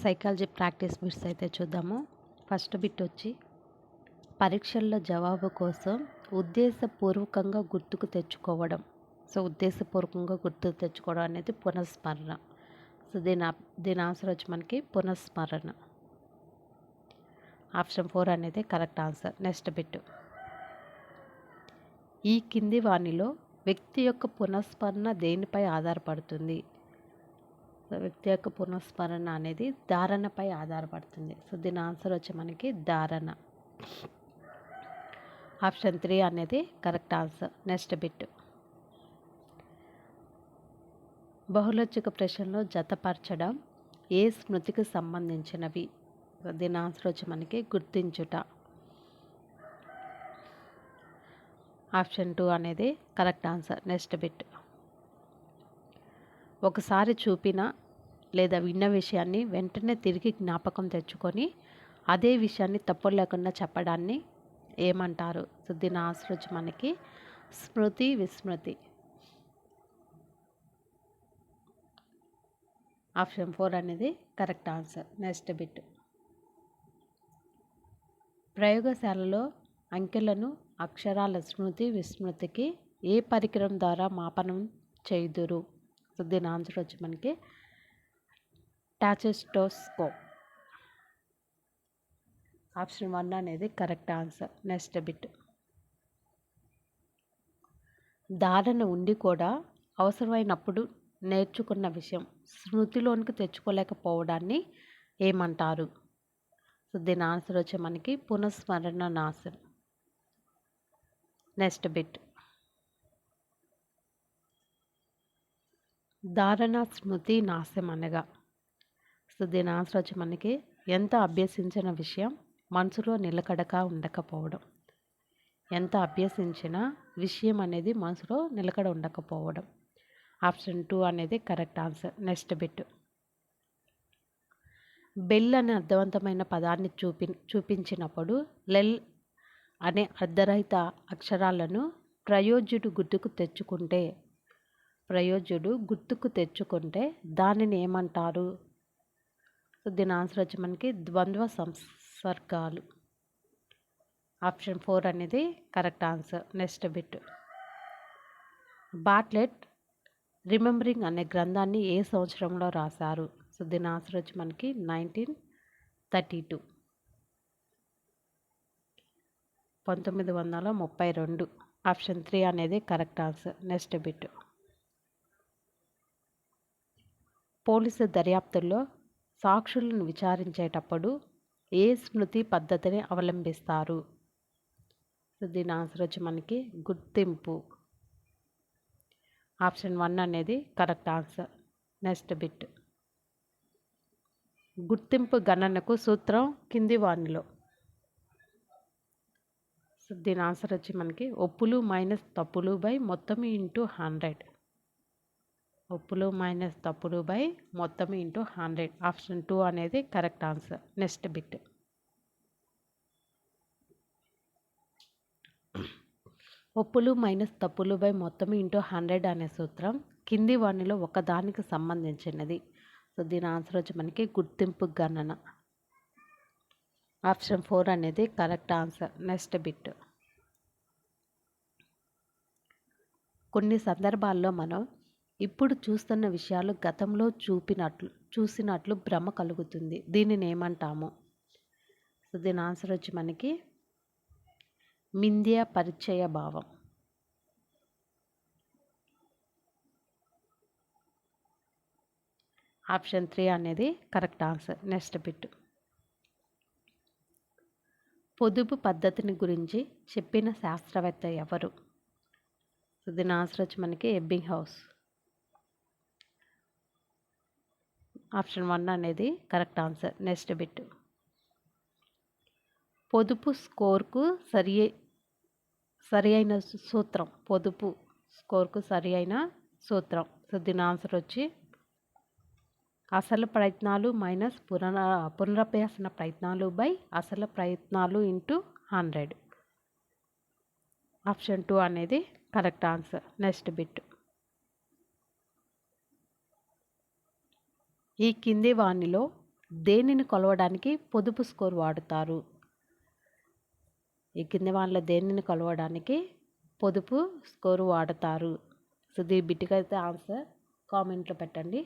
Psychology practice bits అయితే చూద్దాము. First bit వచ్చి పరీక్షల్లో జవాబు కోసం ఉద్దేశపూర్వకంగా గుర్తుకు తెచ్చుకోవడం. ఉద్దేశపూర్వకంగా గుర్తుకు తెచ్చుకోవడం అనేది పునఃస్మరణ. దీని ఆన్సర్ వచ్చి మనకి పునఃస్మరణ. ఆప్షన్ 4 అనేది కరెక్ట్ ఆన్సర్. నెక్స్ట్ బిట్, ఈ కింది వానిలో వ్యక్తి యొక్క పునఃస్మరణ దేనిపై ఆధారపడుతుంది? వ్యక్తి యొక్క పునఃస్మరణ అనేది ధారణపై ఆధారపడుతుంది. దీని ఆన్సర్ వచ్చి మనకి ధారణ. ఆప్షన్ 3 అనేది కరెక్ట్ ఆన్సర్. నెక్స్ట్ బిట్, బహుళచిక ప్రశ్నలో జతపరచడం ఏ స్మృతికి సంబంధించినవి? దీని ఆన్సర్ వచ్చి మనకి గుర్తించుట. ఆప్షన్ 2 అనేది కరెక్ట్ ఆన్సర్. నెక్స్ట్ బిట్, ఒకసారి చూపిన లేదా విన్న విషయాన్ని వెంటనే తిరిగి జ్ఞాపకం తెచ్చుకొని అదే విషయాన్ని తప్పులు లేకుండా చెప్పడాన్ని ఏమంటారు? దీని ఆన్సర్ వచ్చి మనకి స్మృతి విస్మృతి. ఆప్షన్ 4 అనేది కరెక్ట్ ఆన్సర్. నెక్స్ట్ బిట్, ప్రయోగశాలలో అంకెలను అక్షరాల స్మృతి విస్మృతికి ఏ పరికరం ద్వారా మాపనం చేయుదురు? దీని ఆన్సర్ వచ్చి మనకి టాచెస్టోస్కోప్. ఆప్షన్ 1 అనేది కరెక్ట్ ఆన్సర్. నెక్స్ట్ బిట్, ధారణ ఉండి కూడా అవసరమైనప్పుడు నేర్చుకున్న విషయం స్మృతిలోనికి తెచ్చుకోలేకపోవడాన్ని ఏమంటారు? దీని ఆన్సర్ వచ్చి మనకి పునఃస్మరణ నాశనం. నెక్స్ట్ బిట్, ధారణ స్మృతి నాశం అనగా? దీని ఆన్సర్ వచ్చి మనకి ఎంత అభ్యసించిన విషయం మనసులో నిలకడగా ఉండకపోవడం. ఎంత అభ్యసించిన విషయం అనేది మనసులో నిలకడ ఉండకపోవడం. ఆప్షన్ 2 అనేది correct answer. Next bit, bell అనే అర్థవంతమైన పదాన్ని చూపించినప్పుడు లెల్ అనే అర్ధరహిత అక్షరాలను ప్రయోజ్యుడు గుర్తుకు తెచ్చుకుంటే దానిని ఏమంటారు? దీని ఆన్సర్ వచ్చి మనకి ద్వంద్వ సంసర్గాలు. ఆప్షన్ 4 అనేది correct answer. Next bit, Bartlett remembering అనే గ్రంథాన్ని ఏ సంవత్సరంలో రాశారు? దీని ఆన్సర్ వచ్చి మనకి 1932. 1932. ఆప్షన్ 3 అనేది correct answer. Next bit, police దర్యాప్తుల్లో సాక్షులను విచారించేటప్పుడు ఏ స్మృతి పద్ధతిని అవలంబిస్తారు? దీని ఆన్సర్ వచ్చి మనకి గుర్తింపు. ఆప్షన్ 1 అనేది కరెక్ట్ ఆన్సర్. నెక్స్ట్ బిట్, గుర్తింపు గణనకు సూత్రం కింది వానిలో? దీని ఆన్సర్ వచ్చి మనకి ఒప్పులు మైనస్ తప్పులు బై మొత్తం ఇంటూ 100. ఒప్పులు మైనస్ తప్పులు బై మొత్తం ఇంటూ 100. ఆప్షన్ 2 అనేది కరెక్ట్ ఆన్సర్. నెక్స్ట్ బిట్, ఒప్పులు మైనస్ తప్పులు బై మొత్తం ఇంటూ 100 అనే సూత్రం కింది వానిలో ఒకదానికి సంబంధించినది. దీని ఆన్సర్ వచ్చి మనకి గుర్తింపు గణన. ఆప్షన్ 4 అనేది కరెక్ట్ ఆన్సర్. నెక్స్ట్ బిట్, కొన్ని సందర్భాల్లో మనం ఇప్పుడు చూస్తున్న విషయాలు గతంలో చూసినట్లు భ్రమ కలుగుతుంది. దీనిని ఏమంటాము? దీని ఆన్సర్ వచ్చి మనకి మిథ్యా పరిచయ భావం. ఆప్షన్ 3 అనేది కరెక్ట్ ఆన్సర్. నెక్స్ట్ బిట్, పొదుపు పద్ధతిని గురించి చెప్పిన శాస్త్రవేత్త ఎవరు? దీని ఆన్సర్ వచ్చి మనకి ఎబ్బింగ్ హౌస్. ఆప్షన్ 1 అనేది కరెక్ట్ ఆన్సర్. నెక్స్ట్ బిట్, పొదుపు స్కోర్కు సరి అయిన సూత్రం. పొదుపు స్కోర్కు సరి అయిన సూత్రం. దీని ఆన్సర్ వచ్చి అసలు ప్రయత్నాలు మైనస్ పునరభ్యాసన ప్రయత్నాలు బై అసలు ప్రయత్నాలు ఇంటూ 100. ఆప్షన్ 2 అనేది కరెక్ట్ ఆన్సర్. నెక్స్ట్ బిట్, ఈ కింది వానిలో దేనిని కొలవడానికి పొదుపు స్కోర్ వాడుతారు? ఈ కింది వాళ్ళ దేనిని కొలవడానికి పొదుపు స్కోరు వాడతారు? సో దీని బిట్కి అయితే ఆన్సర్ కామెంట్లో పెట్టండి.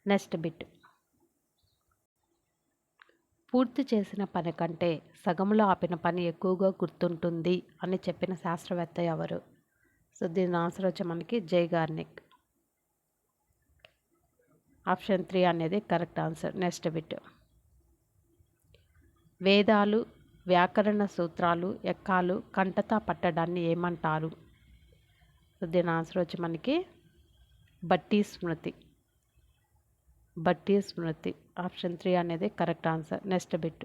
Next bit. పూర్తి చేసిన పని కంటే సగంలో ఆపిన పని ఎక్కువగా గుర్తుంటుంది అని చెప్పిన శాస్త్రవేత్త ఎవరు? సో దీని ఆన్సర్ వచ్చి మనకి జైగార్నిక్. ఆప్షన్ 3 అనేది కరెక్ట్ ఆన్సర్. Next bit. వేదాలు, వ్యాకరణ సూత్రాలు, ఎక్కాలు కంటతా పట్టడాన్ని ఏమంటారు? సో దీని ఆన్సర్ వచ్చి మనకి బట్టి స్మృతి. బట్టి స్మృతి. ఆప్షన్ 3 అనేది కరెక్ట్ ఆన్సర్. Next bit.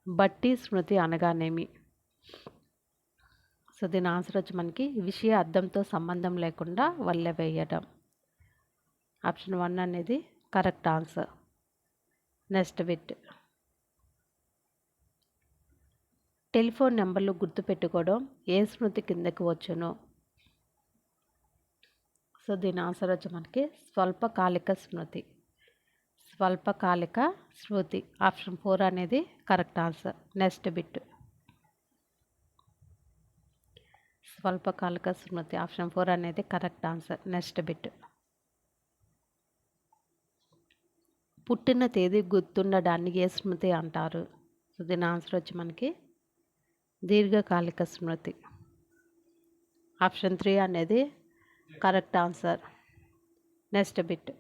బట్టి స్మృతి అనగానేమి? సో దీని ఆన్సర్ వచ్చి మనకి విషయ అర్థంతో సంబంధం లేకుండా వల్లె వేయడం. ఆప్షన్ 1 అనేది correct answer. Next bit. Telephone నెంబర్లు గుర్తుపెట్టుకోవడం ఏ స్మృతి కిందకి వచ్చును? సో దీని ఆన్సర్ వచ్చి మనకి స్వల్పకాలిక స్మృతి. స్వల్పకాలిక స్మృతి. ఆప్షన్ 4 అనేది కరెక్ట్ ఆన్సర్. Next bit. స్వల్పకాలిక స్మృతి. ఆప్షన్ 4 అనేది కరెక్ట్ ఆన్సర్. Next bit. పుట్టిన తేదీ గుర్తుండడాన్ని ఏ స్మృతి అంటారు? సో దీని ఆన్సర్ వచ్చి మనకి దీర్ఘకాలిక స్మృతి. ఆప్షన్ 3 అనేది కరెక్ట్ ఆన్సర్. Next bit.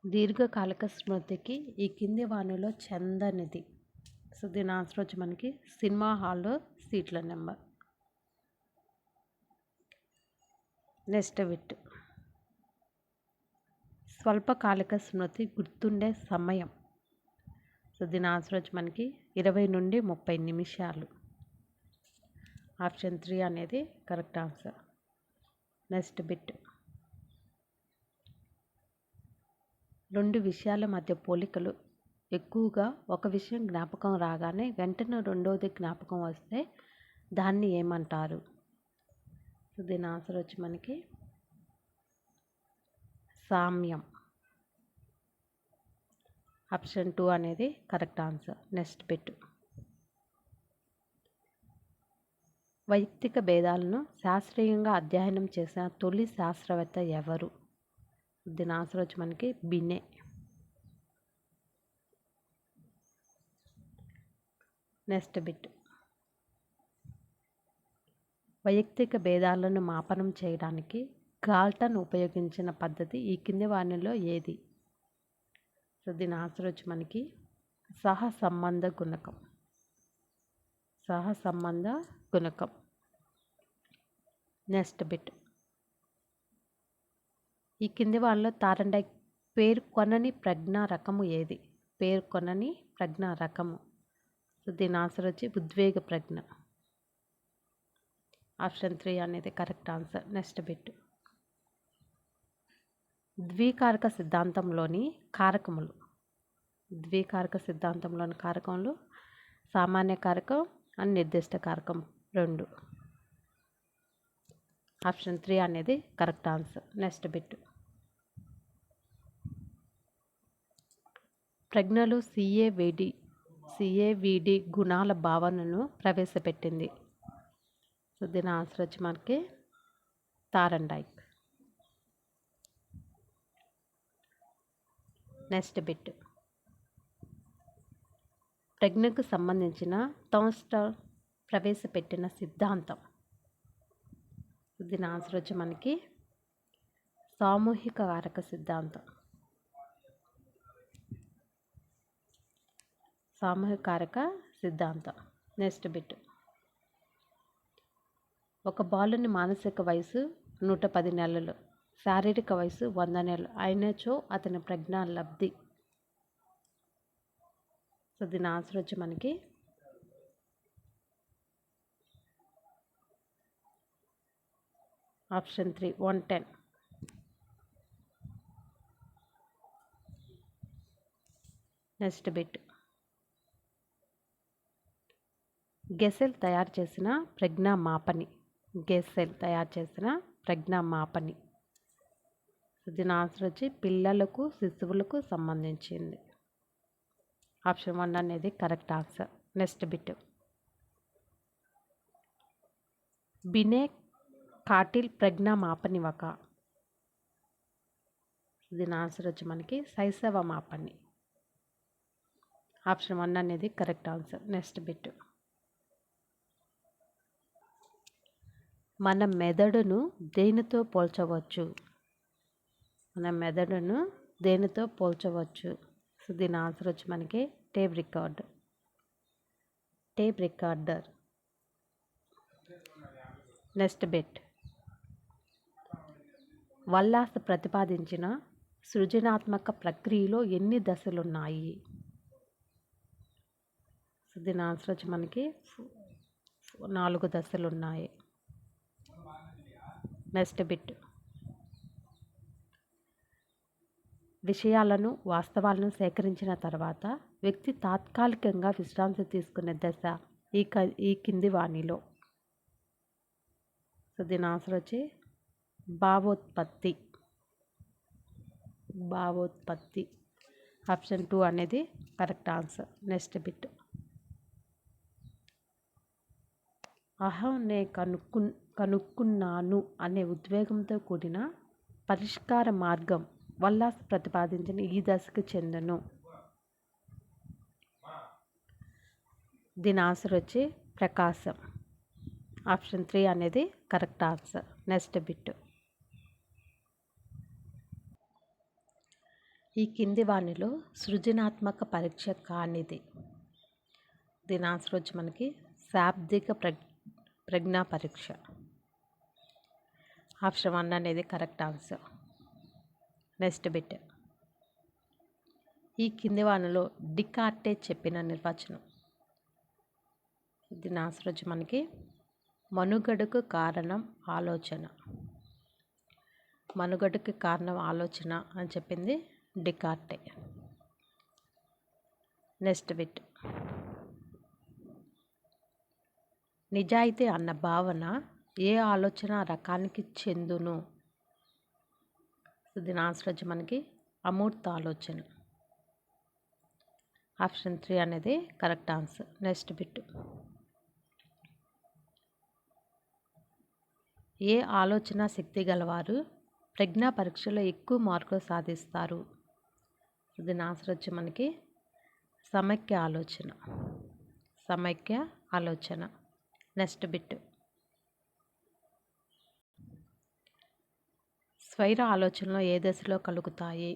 దీర్ఘకాలిక స్మృతికి ఈ కింది వానిలో చెందనిది? సో దీని ఆన్సర్ వచ్చి మనకి సినిమా హాల్లో సీట్ల నెంబర్. Next bit. స్వల్పకాలిక స్మృతి గుర్తుండే సమయం? సో దీని ఆన్సర్ వచ్చి మనకి 20 నుండి 30 నిమిషాలు. ఆప్షన్ 3 అనేది కరెక్ట్ ఆన్సర్. Next bit. రెండు విషయాల మధ్య పోలికలు ఎక్కువగా ఒక విషయం జ్ఞాపకం రాగానే వెంటనే రెండవది జ్ఞాపకం వస్తే దాన్ని ఏమంటారు? సో దీని ఆన్సర్ వచ్చి మనకి సామ్యం. ఆప్షన్ 2 అనేది కరెక్ట్ ఆన్సర్. Next bit. వైయక్తిక భేదాలను శాస్త్రీయంగా అధ్యయనం చేసిన తొలి శాస్త్రవేత్త ఎవరు? దీని ఆన్సర్ వచ్చి మనకి బినే. Next bit. వైయక్తిక భేదాలను మాపనం చేయడానికి గాల్టన్ ఉపయోగించిన పద్ధతి ఈ కింది వానిలో ఏది? సో దీని ఆన్సర్ వచ్చి మనకి సహసంబంధ గుణకం. సహసంబంధ గుణకం. Next bit. ఈ కింది వాళ్ళలో తారండైక్ పేర్కొనని ప్రజ్ఞా రకము ఏది? పేర్కొనని ప్రజ్ఞా రకము. సో దీని ఆన్సర్ వచ్చి ఉద్వేగ ప్రజ్ఞ. ఆప్షన్ 3 అనేది కరెక్ట్ ఆన్సర్. Next bit. ద్వికారక సిద్ధాంతంలోని కారకములు. ద్వికారక సిద్ధాంతంలోని కారకములు సామాన్య కారకం అండ్ నిర్దిష్ట కారకం 2. ఆప్షన్ 3 అనేది కరెక్ట్ ఆన్సర్. Next bit. ప్రజ్ఞలు సిఏవిడి గుణాల భావనను ప్రవేశపెట్టింది? సో దీని ఆన్సర్ వచ్చి మనకి తారండైక్. Next bit. ప్రజ్ఞకు సంబంధించిన థామ్స్టన్ ప్రవేశపెట్టిన సిద్ధాంతం? దీని ఆన్సర్ వచ్చి మనకి సామూహిక కారక సిద్ధాంతం. సామూహిక కారక సిద్ధాంతం. Next bit. ఒక బాలుని మానసిక వయసు 110 నెలలు, శారీరక వయసు 100 నెలలు అయినచో అతని ప్రజ్ఞా లబ్ధి? సో దీని ఆన్సర్ వచ్చి మనకి ఆప్షన్ 3 110. Next bit. గెసెల్ తయారు చేసిన ప్రజ్ఞా మాపని? గెసెల్ తయారు చేసిన ప్రజ్ఞా మాపని. దీని ఆన్సర్ వచ్చి పిల్లలకు శిశువులకు సంబంధించింది. ఆప్షన్ 1 అనేది correct answer. Next bit. Binet Cattell ప్రజ్ఞా మాపనివక. దీని ఆన్సర్ వచ్చి మనకి శైశవ మాపని. ఆప్షన్ 1 అనేది కరెక్ట్ ఆన్సర్. Next bit. మన మెదడును దేనితో పోల్చవచ్చు? మన మెదడును దేనితో పోల్చవచ్చు? సో దీని ఆన్సర్ వచ్చి మనకి tape recorder. Next bit. Wallas ప్రతిపాదించిన సృజనాత్మక ప్రక్రియలో ఎన్ని దశలున్నాయి? సో దీని ఆన్సర్ వచ్చి మనకి 4 దశలు ఉన్నాయి. Next bit. విషయాలను వాస్తవాలను సేకరించిన తర్వాత వ్యక్తి తాత్కాలికంగా విశ్రాంతి తీసుకునే దశ ఈ కింది వాణిలో. సో దీని ఆన్సర్ వచ్చి భావోత్పత్తి. ఆప్షన్ 2 అనేది కరెక్ట్ ఆన్సర్. Next bit. అహం నే కనుక్కున్నాను అనే ఉద్వేగంతో కూడిన పరిష్కార మార్గం వల్లాస్ ప్రతిపాదించిన ఈ దశకు చెందును. దీని ఆన్సర్ వచ్చి ప్రకాశం. ఆప్షన్ 3 అనేది కరెక్ట్ ఆన్సర్. Next bit. ఈ కింది వాణిలో సృజనాత్మక పరీక్ష కానిది. దీని ఆన్సర్ వచ్చి మనకి శాబ్దిక ప్రజ్ఞా పరీక్ష. ఆప్షన్ 1 అనేది కరెక్ట్ ఆన్సర్. Next bit. ఈ కింది వాణిలో డికార్టే చెప్పిన నిర్వచనం. దీని ఆన్సర్ వచ్చి మనకి మనుగడకు కారణం ఆలోచన. మనుగడకు కారణం ఆలోచన అని చెప్పింది డికార్టే. Next bit. నిజాయితీ అన్న భావన ఏ ఆలోచన రకానికి చెందును? దీని ఆన్సర్ వచ్చి మనకి అమూర్త ఆలోచన. ఆప్షన్ 3 అనేది కరెక్ట్ ఆన్సర్. Next bit. ఏ ఆలోచన శక్తి గలవారు ప్రజ్ఞా పరీక్షలో ఎక్కువ మార్కులు సాధిస్తారు? దీని ఆన్సర్ వచ్చి మనకి సమైక్య ఆలోచన. Next bit. స్వైర ఆలోచనలో ఏ దశలో కలుగుతాయి?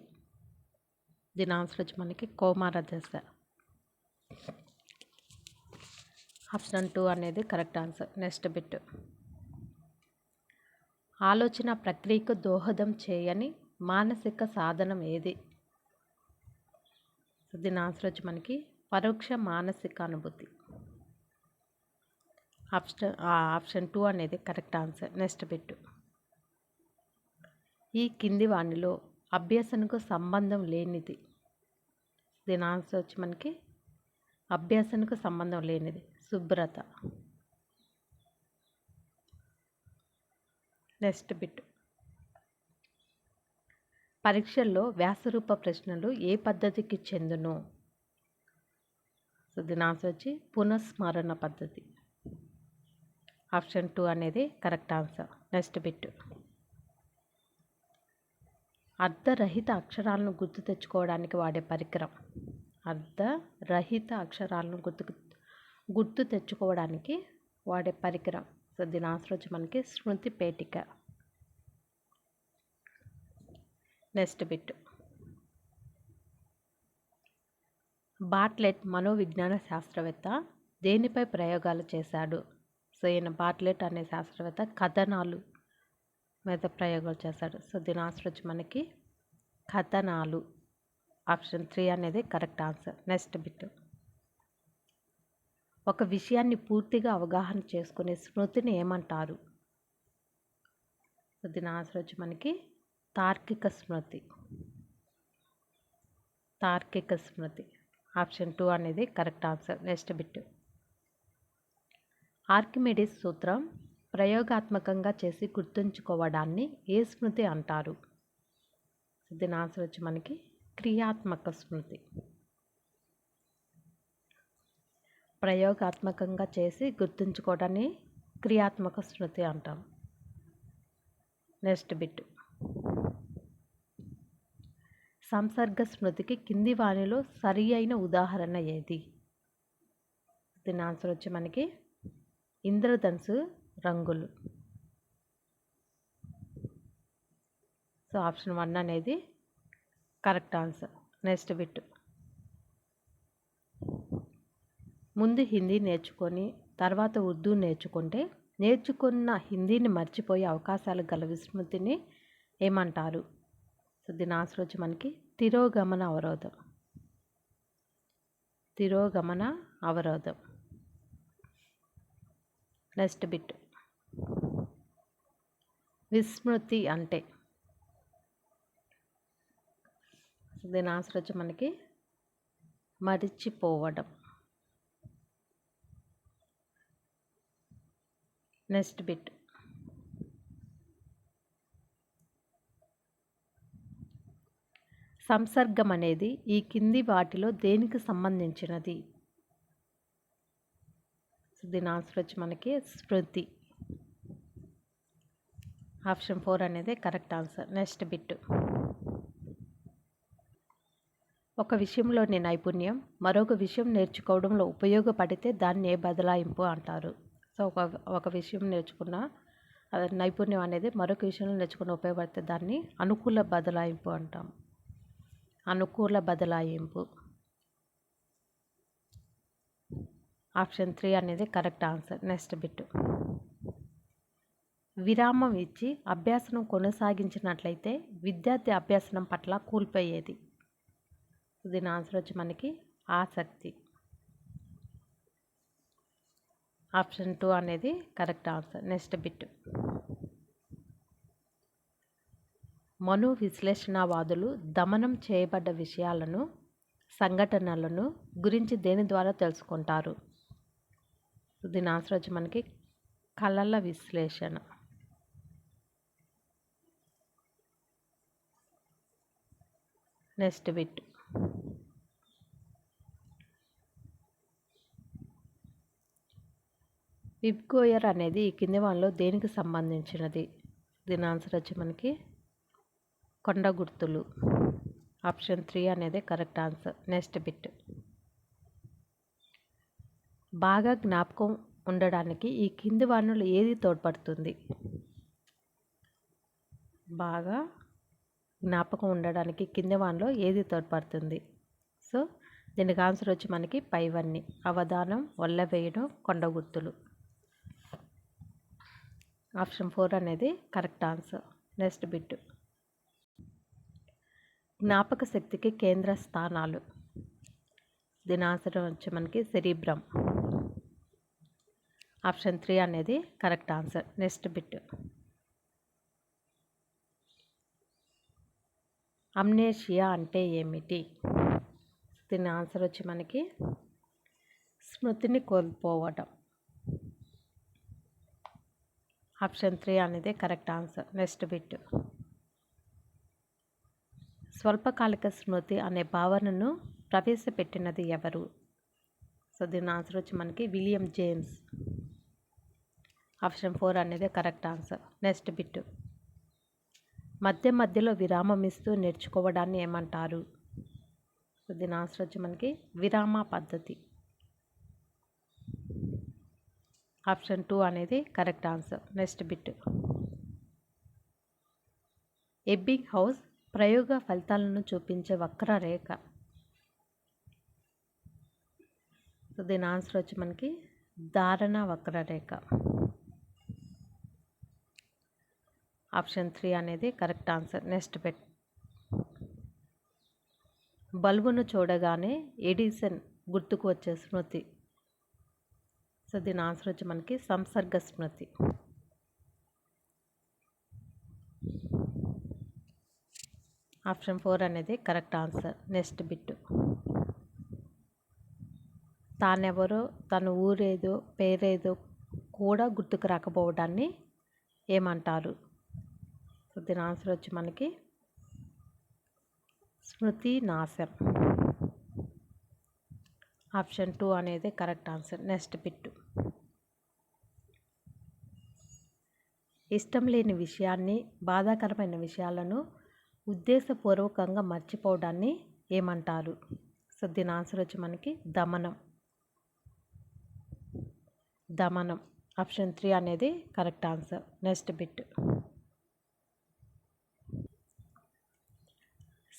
దీని ఆన్సర్ వచ్చి మనకి కౌమార దశ. ఆప్షన్ 2 అనేది కరెక్ట్ ఆన్సర్. Next bit. ఆలోచన ప్రక్రియకు దోహదం చేయని మానసిక సాధనం ఏది? దీని ఆన్సర్ వచ్చి మనకి పరోక్ష మానసిక అనుభూతి. ఆప్షన్ 2 అనేది కరెక్ట్ ఆన్సర్. Next bit. ఈ కింది వాణిలో అభ్యసనకు సంబంధం లేనిది. దీని ఆన్సర్ వచ్చి మనకి అభ్యసనకు సంబంధం లేనిది శుభ్రత. Next bit. పరీక్షల్లో వ్యాసరూప ప్రశ్నలు ఏ పద్ధతికి చెందును? సో దీని ఆన్సర్ వచ్చి పునఃస్మరణ పద్ధతి. ఆప్షన్ 2 అనేది కరెక్ట్ ఆన్సర్. Next bit. అర్ధరహిత అక్షరాలను గుర్తు తెచ్చుకోవడానికి వాడే పరికరం. అర్ధరహిత అక్షరాలను గుర్తు తెచ్చుకోవడానికి వాడే పరికరం. సో దీని ఆన్సర్ వచ్చి మనకి స్మృతి పేటిక. Next bit. బార్ట్లెట్ మనోవిజ్ఞాన శాస్త్రవేత్త దేనిపై ప్రయోగాలు చేశాడు? సో ఈయన బార్ట్లెట్ అనే శాస్త్రవేత్త కథనాలు మీద ప్రయోగాలు చేశాడు. సో దీని ఆన్సర్ వచ్చి మనకి కథనాలు. ఆప్షన్ 3 అనేది కరెక్ట్ ఆన్సర్. Next bit. ఒక విషయాన్ని పూర్తిగా అవగాహన చేసుకునే స్మృతిని ఏమంటారు? సో దీని ఆన్సర్ వచ్చి మనకి తార్కిక స్మృతి. ఆప్షన్ 2 అనేది correct answer. Next bit. Archimedes సూత్రం ప్రయోగాత్మకంగా చేసి గుర్తుంచుకోవడాన్ని ఏ స్మృతి అంటారు? దీని ఆన్సర్ వచ్చి మనకి క్రియాత్మక స్మృతి. ప్రయోగాత్మకంగా చేసి గుర్తుంచుకోవడాన్ని క్రియాత్మక స్మృతి అంటాం. Next bit. సంసర్గ స్మృతికి కింది వానిలో సరి అయిన ఉదాహరణ ఏది? దీని ఆన్సర్ వచ్చి మనకి ఇంద్రధనుసు రంగులు. సో ఆప్షన్ 1 అనేది కరెక్ట్ ఆన్సర్. Next bit. ముందు హిందీ నేర్చుకొని తర్వాత ఉర్దూ నేర్చుకుంటే నేర్చుకున్న హిందీని మర్చిపోయే అవకాశాలు గల విస్మృతిని ఏమంటారు? సో దీని ఆన్సర్ వచ్చి మనకి తిరోగమన అవరోధం. తిరోగమన అవరోధం. Next bit. విస్మృతి అంటే? దీని ఆన్సర్ వచ్చి మనకి మరిచిపోవడం. Next bit. సంసర్గం అనేది ఈ కింది వాటిలో దేనికి సంబంధించినది? దీని ఆన్సర్ వచ్చి మనకి స్మృతి. ఆప్షన్ 4 అనేది కరెక్ట్ ఆన్సర్. Next bit. ఒక విషయంలోని నైపుణ్యం మరొక విషయం నేర్చుకోవడంలో ఉపయోగపడితే దాన్ని బదలాయింపు అంటారు. సో ఒక విషయం నేర్చుకున్న నైపుణ్యం అనేది మరొక విషయంలో నేర్చుకున్న ఉపయోగపడితే దాన్ని అనుకూల బదలాయింపు అంటాం. అనుకూల బదలాయింపు. ఆప్షన్ 3 అనేది కరెక్ట్ ఆన్సర్. Next bit. విరామం ఇచ్చి అభ్యాసనం కొనసాగించినట్లయితే విద్యార్థి అభ్యాసనం పట్ల కోల్పోయేది? దీని ఆన్సర్ వచ్చి మనకి ఆసక్తి. ఆప్షన్ 2 అనేది కరెక్ట్ ఆన్సర్. Next bit. మనో విశ్లేషణవాదులు దమనం చేయబడ్డ విషయాలను సంఘటనలను గురించి దేని ద్వారా తెలుసుకుంటారు? దీని ఆన్సర్ వచ్చి మనకి కళల విశ్లేషణ. Next bit. విబ్గోయర్ అనేది ఈ కింది వానిలో దేనికి సంబంధించినది? దీని ఆన్సర్ వచ్చి మనకి కొండ గుర్తులు. ఆప్షన్ 3 అనేది కరెక్ట్ ఆన్సర్. Next bit. బాగా జ్ఞాపకం ఉండడానికి ఈ కింది వానిలో ఏది తోడ్పడుతుంది? బాగా జ్ఞాపకం ఉండడానికి కింది వానిలో ఏది తోడ్పడుతుంది? సో దీనికి ఆన్సర్ వచ్చి మనకి పైవన్నీ: అవధానం, వల్ల వేయడం, కొండ గుర్తులు. ఆప్షన్ 4 అనేది కరెక్ట్ ఆన్సర్. Next bit. జ్ఞాపక శక్తికి కేంద్ర స్థానాలు. దీని ఆన్సర్ వచ్చి మనకి సెరిబ్రమ్. ఆప్షన్ 3 అనేది correct answer. Next bit. Amnesia అంటే ఏమిటి? దీని ఆన్సర్ వచ్చి మనకి స్మృతిని కోల్పోవడం. ఆప్షన్ 3 అనేది కరెక్ట్ ఆన్సర్. Next bit. స్వల్పకాలిక స్మృతి అనే భావనను ప్రవేశపెట్టినది ఎవరు? సో దీని ఆన్సర్ వచ్చి మనకి విలియం జేమ్స్. ఆప్షన్ 4 అనేది కరెక్ట్ ఆన్సర్. Next bit. మధ్య మధ్యలో విరామం ఇస్తూ నేర్చుకోవడాన్ని ఏమంటారు? సో దీని ఆన్సర్ వచ్చి మనకి విరామ పద్ధతి. ఆప్షన్ 2 అనేది correct answer. Next bit. Ebbinghaus ప్రయోగ ఫలితాలను చూపించే వక్రరేఖ. సో దీని ఆన్సర్ వచ్చి మనకి ధారణ వక్రరేఖ. ఆప్షన్ 3 అనేది కరెక్ట్ ఆన్సర్. Next bit. బల్బును చూడగానే ఎడిసన్ గుర్తుకు వచ్చే స్మృతి. సో దీని ఆన్సర్ వచ్చి మనకి సంసర్గ స్మృతి. ఆప్షన్ 4 అనేది కరెక్ట్ ఆన్సర్. Next bit. తానెవరో, తన ఊరేదో, పేరేదో కూడా గుర్తుకు రాకపోవడాన్ని ఏమంటారు? సో దీని ఆన్సర్ వచ్చి మనకి స్మృతి నాశం. ఆప్షన్ 2 అనేది కరెక్ట్ ఆన్సర్. Next bit. ఇష్టం లేని విషయాన్ని, బాధాకరమైన విషయాలను ఉద్దేశపూర్వకంగా మర్చిపోవడాన్ని ఏమంటారు? సో దీని ఆన్సర్ వచ్చి మనకి దమనం. దమనం. ఆప్షన్ 3 అనేది కరెక్ట్ ఆన్సర్. Next bit.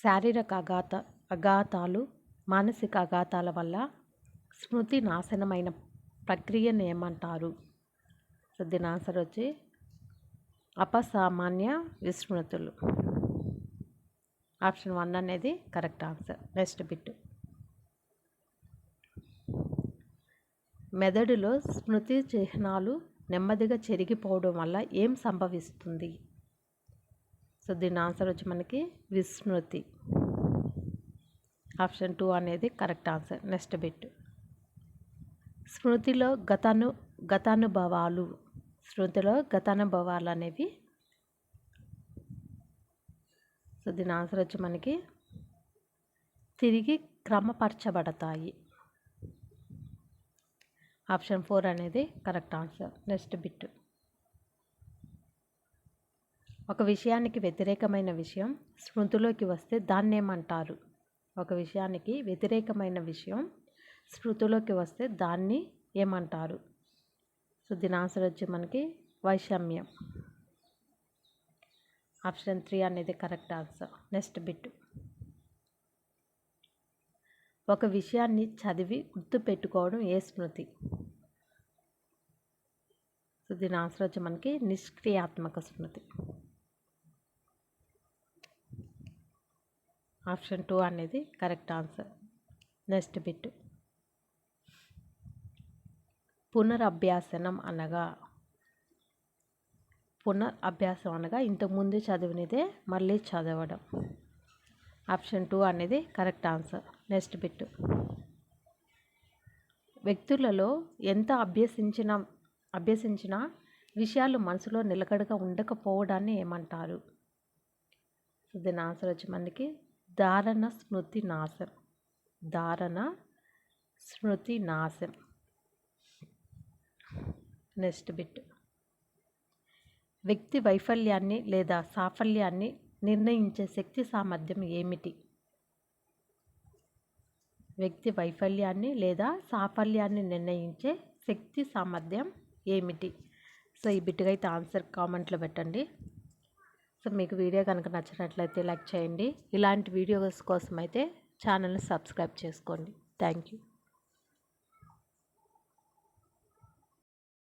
శారీరక అఘాతాలు, మానసిక అఘాతాల వల్ల స్మృతి నాశనమైన ప్రక్రియను ఏమంటారు? సో దీని ఆన్సర్ వచ్చి అపసామాన్య విస్మృతులు. ఆప్షన్ 1 అనేది కరెక్ట్ ఆన్సర్. Next bit. మెదడులో స్మృతి చిహ్నాలు నెమ్మదిగా చెరిగిపోవడం వల్ల ఏం సంభవిస్తుంది? సో దీని ఆన్సర్ వచ్చి మనకి విస్మృతి. ఆప్షన్ 2 అనేది కరెక్ట్ ఆన్సర్. Next bit. స్మృతిలో గతానుభవాలు అనేవి, సో దీని ఆన్సర్ వచ్చి మనకి తిరిగి క్రమపరచబడతాయి. ఆప్షన్ 4 అనేది కరెక్ట్ ఆన్సర్. Next bit. ఒక విషయానికి వ్యతిరేకమైన విషయం స్మృతిలోకి వస్తే దాన్ని ఏమంటారు? ఒక విషయానికి వ్యతిరేకమైన విషయం స్మృతిలోకి వస్తే దాన్ని ఏమంటారు? సో దీని ఆన్సర్ వచ్చి మనకి వైషమ్యం. ఆప్షన్ 3 అనేది కరెక్ట్ ఆన్సర్. Next bit. ఒక విషయాన్ని చదివి గుర్తుపెట్టుకోవడం ఏ స్మృతి? సో దీని ఆన్సర్ వచ్చి మనకి నిష్క్రియాత్మక స్మృతి. ఆప్షన్ 2 అనేది కరెక్ట్ ఆన్సర్. Next bit. పునరభ్యాసం అనగా ఇంతకుముందు చదివినదే మళ్ళీ చదవడం. ఆప్షన్ 2 అనేది కరెక్ట్ ఆన్సర్. Next bit. వ్యక్తులలో ఎంత అభ్యసించినా విషయాలు మనసులో నిలకడగా ఉండకపోవడాన్ని ఏమంటారు? సో దీని ఆన్సర్ వచ్చి మనకి ధారణ స్మృతి నాశం. Next bit. వ్యక్తి వైఫల్యాన్ని లేదా సాఫల్యాన్ని నిర్ణయించే శక్తి సామర్థ్యం ఏమిటి? వ్యక్తి వైఫల్యాన్ని లేదా సాఫల్యాన్ని నిర్ణయించే శక్తి సామర్థ్యం ఏమిటి? సో ఈ బిట్గా అయితే ఆన్సర్ కామెంట్లో పెట్టండి. సో మీకు వీడియో కనుక నచ్చినట్లయితే లైక్ చేయండి. ఇలాంటి వీడియోస్ కోసం అయితే ఛానల్ని సబ్స్క్రైబ్ చేసుకోండి. Thank you.